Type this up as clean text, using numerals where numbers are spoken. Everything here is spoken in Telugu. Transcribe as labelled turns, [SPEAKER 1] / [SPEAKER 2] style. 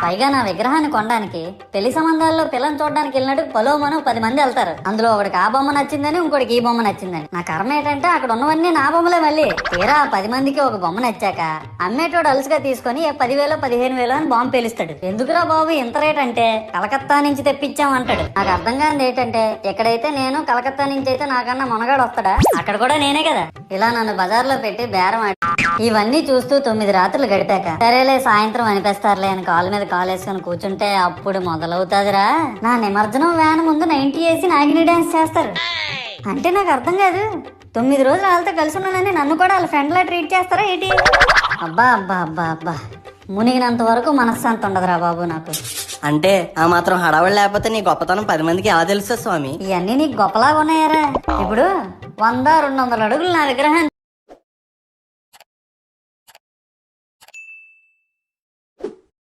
[SPEAKER 1] పైగా నా విగ్రహాన్ని కొనడానికి పెళ్లి సంబంధాల్లో పిల్లని చూడడానికి వెళ్ళినట్టు పలోమను 10 మంది వెళ్తారు. అందులో ఒకడికి ఆ బొమ్మ నచ్చిందని, ఇంకోటికి ఈ బొమ్మ నచ్చిందని. నా కర్మ ఏంటంటే అక్కడ ఉన్నవన్నీ నా బొమ్మలే. మళ్ళీ తీరా 10 మందికి ఒక బొమ్మ నచ్చాక అమ్మేటోడు అలుసుగా తీసుకొని 10,000 15,000 అని బాంబు పేలుస్తాడు. ఎందుకురా బాబు ఇంత రేట్ అంటే కలకత్తా నుంచి తెప్పించామంటాడు. నాకు అర్థం కానిది ఏంటంటే ఎక్కడైతే నేను కలకత్తా నుంచి అయితే నాకన్నా మొనగాడు వస్తాడా, అక్కడ కూడా నేనే కదా. ఇలా నన్ను బజార్లో పెట్టి బేరం ఆడి ఇవన్నీ చూస్తూ 9 రాత్రులు గడిపాక సరేలే సాయంత్రం అనిపిస్తారులే అని కాలు మీద కాలు వేసుకొని కూర్చుంటే అప్పుడు మొదలవుతాదిరా నా నిమజ్జనం వ్యాన్ ముందు 90 వేసి నాగిని డాన్స్ చేస్తారు. అంటే నాకు అర్థం కాదు, 9 రోజులు వాళ్ళతో కలిసి ఉన్నానని నన్ను కూడా వాళ్ళ ఫ్రెండ్ లా ట్రీట్ చేస్తారా ఏంటి? అబ్బా అబ్బా అబ్బా అబ్బా మునిగినంత వరకు మనశ్శాంతి ఉండదురా బాబు నాకు.
[SPEAKER 2] అంటే ఆ మాత్రం హడావుడు లేకపోతే నీ గొప్పతనం 10 మందికి ఎలా తెలుసు స్వామి?
[SPEAKER 1] ఇవన్నీ నీకు గొప్పలాగా ఉన్నాయారా? ఇప్పుడు 100-200 అడుగులు నా విగ్రహాన్ని